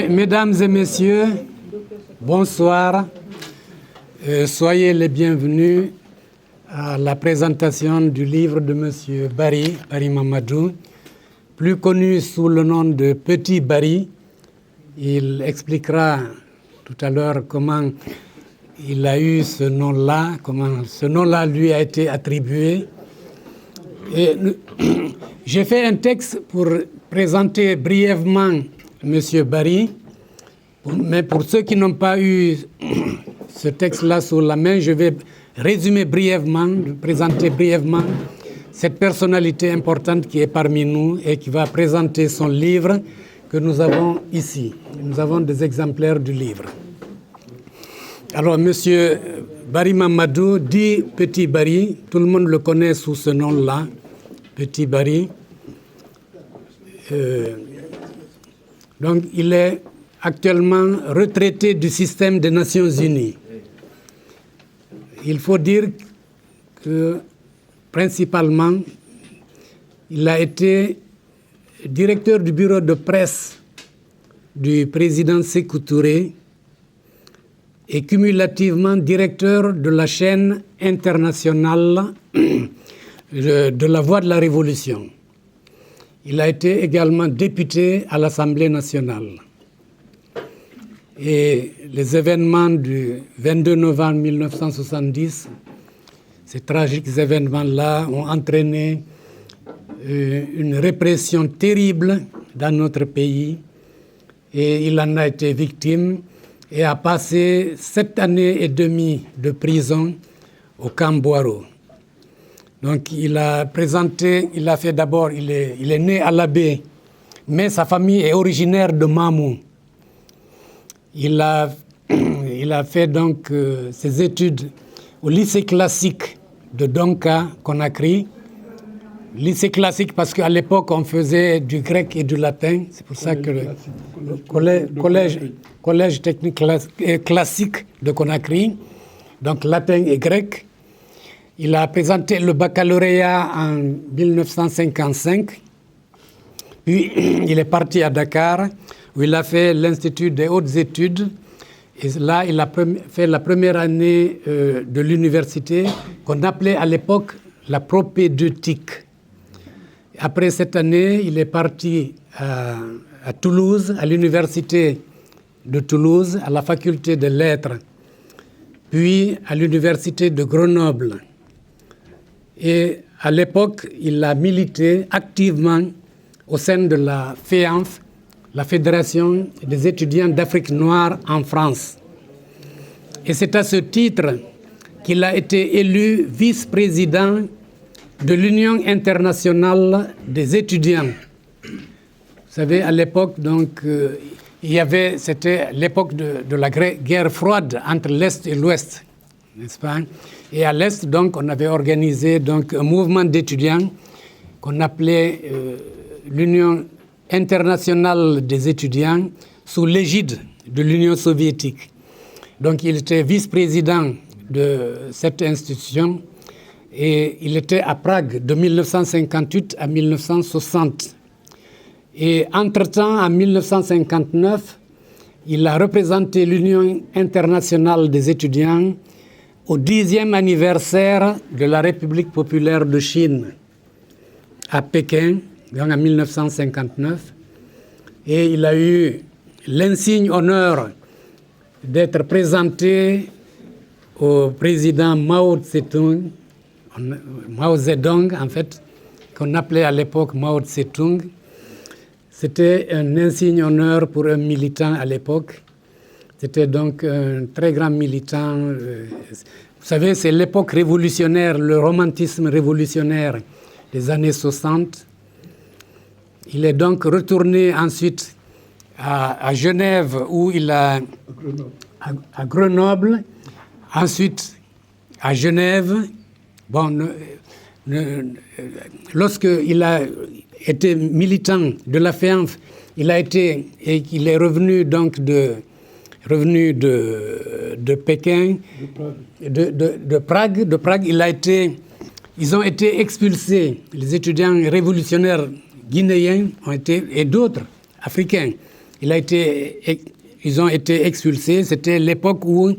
Mesdames et messieurs, bonsoir. Soyez les bienvenus à la présentation du livre de M. Barry Mamadou, plus connu sous le nom de Petit Barry. Il expliquera tout à l'heure comment il a eu ce nom-là, comment ce nom-là lui a été attribué. J'ai fait un texte pour présenter brièvement M. Barry, mais pour ceux qui n'ont pas eu ce texte-là sous la main, je vais résumer brièvement, présenter brièvement cette personnalité importante qui est parmi nous et qui va présenter son livre que nous avons ici. Nous avons des exemplaires du livre. Alors, M. Barry Mamadou, dit Petit Barry, tout le monde le connaît sous ce nom-là, Petit Barry. Donc, il est actuellement retraité du système des Nations Unies. Il faut dire que, principalement, il a été directeur du bureau de presse du président Sékou Touré et cumulativement directeur de la chaîne internationale de la Voix de la Révolution. Il a été également député à l'Assemblée nationale. Et les événements du 22 novembre 1970, ces tragiques événements-là ont entraîné une répression terrible dans notre pays. Et il en a été victime et a passé 7 années et demie de prison au camp Boiro. Donc il a fait d'abord, il est né à Labé, mais sa famille est originaire de Mamou. Il a fait donc ses études au lycée classique de Donka, Conakry. Lycée classique parce qu'à l'époque on faisait du grec et du latin. C'est pour ça que le collège technique classique de Conakry, donc latin et grec. Il a présenté le baccalauréat en 1955. Puis il est parti à Dakar où il a fait l'Institut des hautes études. Et là, il a fait la première année de l'université qu'on appelait à l'époque la propédeutique. Après cette année, il est parti à Toulouse, à l'université de Toulouse, à la faculté des lettres, puis à l'université de Grenoble. Et à l'époque, il a milité activement au sein de la FEANF, la Fédération des étudiants d'Afrique noire en France. Et c'est à ce titre qu'il a été élu vice-président de l'Union internationale des étudiants. Vous savez, à l'époque, donc, c'était l'époque de la guerre froide entre l'Est et l'Ouest, n'est-ce pas? Et à l'Est, donc, on avait organisé donc, un mouvement d'étudiants qu'on appelait l'Union internationale des étudiants sous l'égide de l'Union soviétique. Donc, il était vice-président de cette institution et il était à Prague de 1958 à 1960. Et entre-temps, en 1959, il a représenté l'Union internationale des étudiants au 10e anniversaire de la République populaire de Chine à Pékin, donc en 1959. Et il a eu l'insigne honneur d'être présenté au président Mao Zedong, en fait, qu'on appelait à l'époque Mao Tse-tung. C'était un insigne honneur pour un militant à l'époque. C'était donc un très grand militant. Vous savez, c'est l'époque révolutionnaire, le romantisme révolutionnaire des années 60. Il est donc retourné ensuite à Genève, où il a... à Grenoble, ensuite à Genève. Bon, lorsqu'il a été militant de la FEANF, il est revenu donc de Pékin, de Prague. Ils ont été expulsés. Les étudiants révolutionnaires guinéens et d'autres africains ils ont été expulsés. C'était l'époque où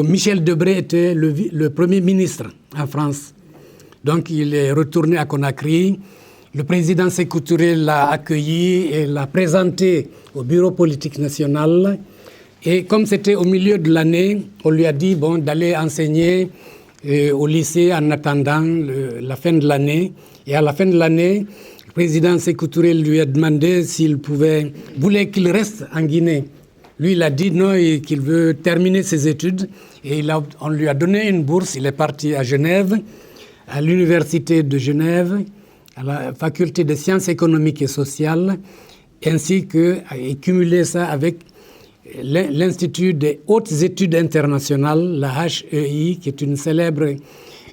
Michel Debré était le Premier ministre en France. Donc il est retourné à Conakry. Le président Sékou Touré l'a accueilli et l'a présenté au bureau politique national. Et comme c'était au milieu de l'année, on lui a dit d'aller enseigner au lycée en attendant la fin de l'année. Et à la fin de l'année, le président Sékou Touré lui a demandé s'il voulait qu'il reste en Guinée. Lui, il a dit non et qu'il veut terminer ses études. Et on lui a donné une bourse. Il est parti à Genève, à l'université de Genève, à la faculté de sciences économiques et sociales, ainsi que cumuler ça avec l'Institut des hautes études internationales, la HEI, qui est une célèbre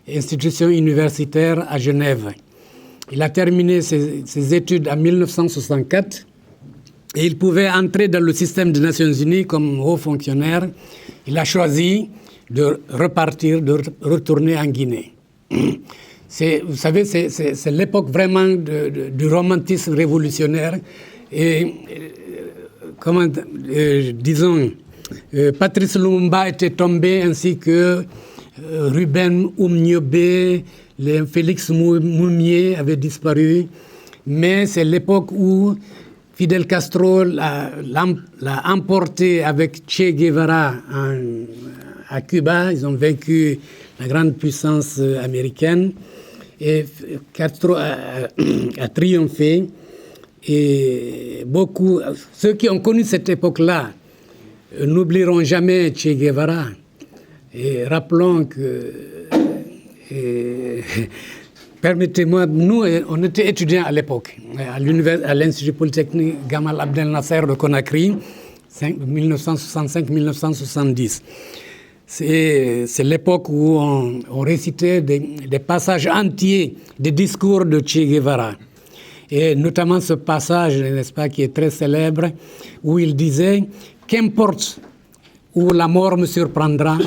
institution universitaire à Genève. Il a terminé ses études en 1964 et il pouvait entrer dans le système des Nations Unies comme haut fonctionnaire. Il a choisi de repartir, de retourner en Guinée. Vous savez, c'est l'époque vraiment du romantisme révolutionnaire. Et, disons, Patrice Lumumba était tombé, ainsi que Ruben Oumniobé, Félix Moumié avaient disparu. Mais c'est l'époque où Fidel Castro l'a emporté avec Che Guevara à Cuba. Ils ont vaincu la grande puissance américaine. Et Castro a triomphé. Et ceux qui ont connu cette époque-là n'oublieront jamais Che Guevara. Et rappelons que, permettez-moi, nous, on était étudiants à l'époque, à l'Institut Polytechnique Gamal Abdel Nasser de Conakry, 1965-1970. C'est l'époque où on récitait des passages entiers des discours de Che Guevara. Et notamment ce passage, n'est-ce pas, qui est très célèbre, où il disait « Qu'importe où la mort me surprendra,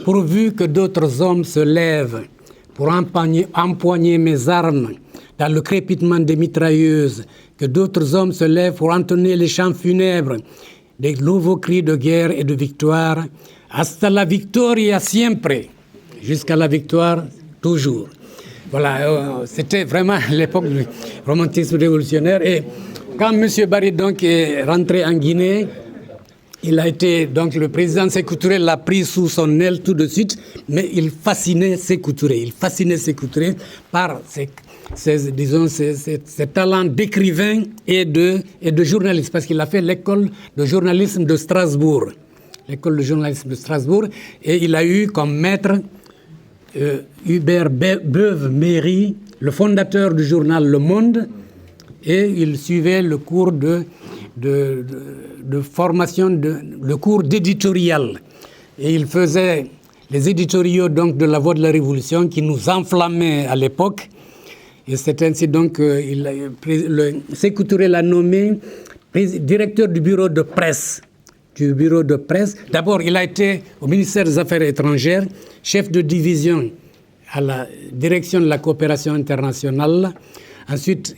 pourvu que d'autres hommes se lèvent pour empoigner mes armes dans le crépitement des mitrailleuses, que d'autres hommes se lèvent pour entonner les chants funèbres, des nouveaux cris de guerre et de victoire, hasta la victoria siempre, jusqu'à la victoire toujours ». Voilà, c'était vraiment l'époque du romantisme révolutionnaire. Et quand M. Barry donc est rentré en Guinée, donc le président Sékou Touré l'a pris sous son aile tout de suite, mais il fascinait Sékou Touré. Il fascinait Sékou Touré par ses talents d'écrivain et de journaliste, parce qu'il a fait l'école de journalisme de Strasbourg. L'école de journalisme de Strasbourg, et il a eu comme maître Hubert Beuve-Méry, le fondateur du journal Le Monde, et il suivait le cours de formation, le cours d'éditorial. Et il faisait les éditoriaux donc, de La Voix de la Révolution qui nous enflammaient à l'époque. Et c'est ainsi donc Sékou Touré l'a nommé directeur du bureau de presse. D'abord, il a été au ministère des Affaires étrangères, chef de division à la direction de la coopération internationale. Ensuite,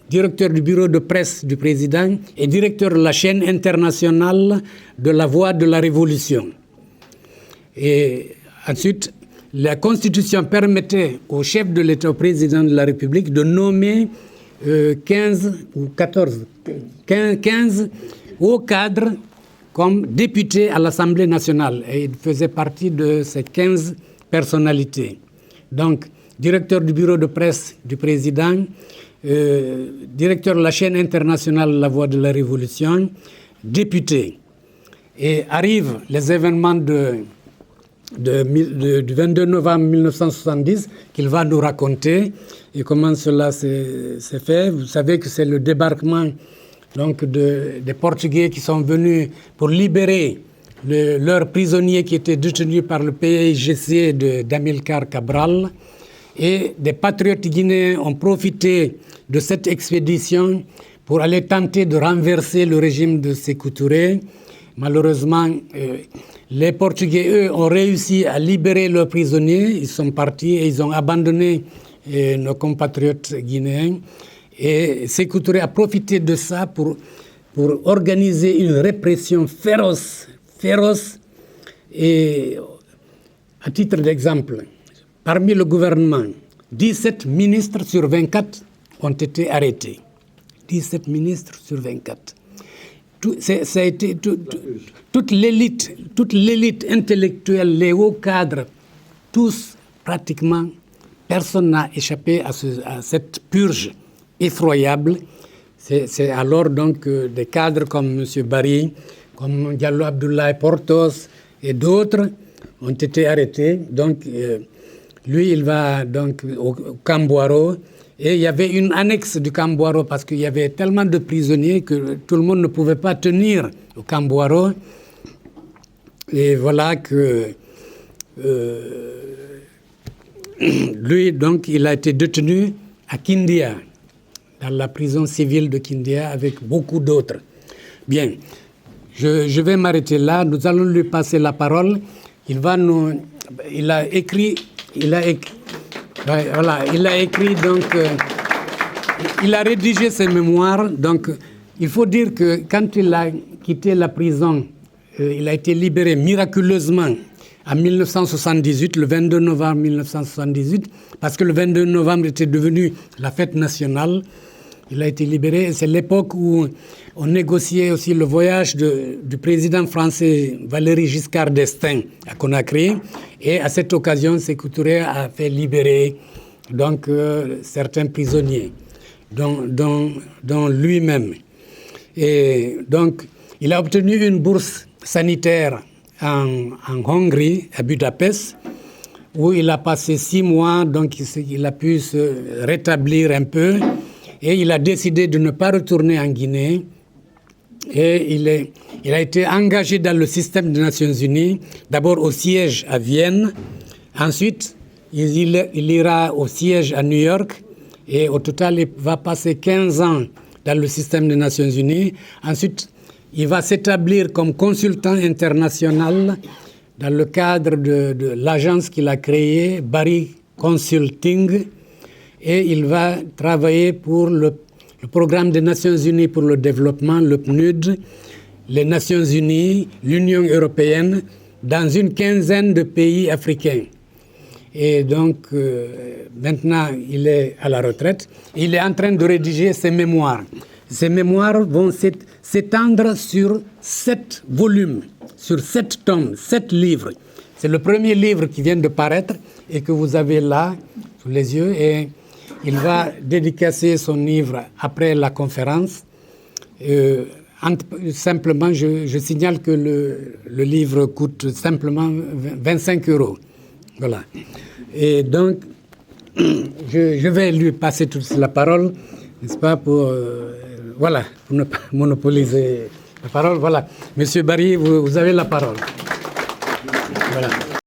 directeur du bureau de presse du président et directeur de la chaîne internationale de La Voix de la Révolution. Et ensuite, la Constitution permettait au chef de l'État, au président de la République, de nommer 15 hauts cadres comme député à l'Assemblée nationale. Et il faisait partie de ces 15 personnalités. Donc, directeur du bureau de presse du président, directeur de la chaîne internationale La Voix de la Révolution, député. Et arrivent les événements du 22 novembre 1970 qu'il va nous raconter et comment cela s'est fait. Vous savez que c'est le débarquement donc des Portugais qui sont venus pour libérer leurs prisonniers qui étaient détenus par le PAIGC d'Amilcar Cabral. Et des patriotes guinéens ont profité de cette expédition pour aller tenter de renverser le régime de Sékou Touré. Malheureusement, les Portugais, eux, ont réussi à libérer leurs prisonniers. Ils sont partis et ils ont abandonné nos compatriotes guinéens. Et Sékou Touré a profité de ça pour pour organiser une répression féroce. Et à titre d'exemple, parmi le gouvernement, 17 ministres sur 24 ont été arrêtés. 17 ministres sur 24. Ça a été toute l'élite intellectuelle, les hauts cadres, tous pratiquement, personne n'a échappé à cette purge effroyable. C'est alors donc des cadres comme M. Barry, comme Diallo Abdoulaye Portos et d'autres ont été arrêtés. Donc, lui, il va donc au Camp-Boiro. Et il y avait une annexe du Camp-Boiro parce qu'il y avait tellement de prisonniers que tout le monde ne pouvait pas tenir au Camp-Boiro. Et voilà que lui, donc, il a été détenu à Kindia, dans la prison civile de Kindia, avec beaucoup d'autres. Bien, je vais m'arrêter là. Nous allons lui passer la parole. Il a écrit donc, il a rédigé ses mémoires. Donc, il faut dire que quand il a quitté la prison, il a été libéré miraculeusement en 1978, le 22 novembre 1978, parce que le 22 novembre était devenu la fête nationale. Il a été libéré. C'est l'époque où on négociait aussi le voyage du président français Valéry Giscard d'Estaing à Conakry. Et à cette occasion, Sékou Touré a fait libérer donc, certains prisonniers, dont lui-même. Et donc, il a obtenu une bourse sanitaire en Hongrie, à Budapest, où il a passé 6 mois, donc il a pu se rétablir un peu. Et il a décidé de ne pas retourner en Guinée. Et il a été engagé dans le système des Nations Unies, d'abord au siège à Vienne. Ensuite, il ira au siège à New York. Et au total, il va passer 15 ans dans le système des Nations Unies. Ensuite, il va s'établir comme consultant international dans le cadre de l'agence qu'il a créée, Barry Consulting. Et il va travailler pour le programme des Nations Unies pour le développement, le PNUD, les Nations Unies, l'Union européenne, dans une quinzaine de pays africains. Et donc, maintenant, il est à la retraite. Il est en train de rédiger ses mémoires. Ces mémoires vont s'étendre sur 7 volumes, sur 7 tomes, 7 livres. C'est le premier livre qui vient de paraître et que vous avez là, sous les yeux. Et il va dédicacer son livre après la conférence. Simplement, je signale que le livre coûte simplement 25 €. Voilà. Et donc, je vais lui passer toute la parole, n'est-ce pas, pour ne pas monopoliser la parole. Voilà. Monsieur Barry, vous avez la parole. Voilà.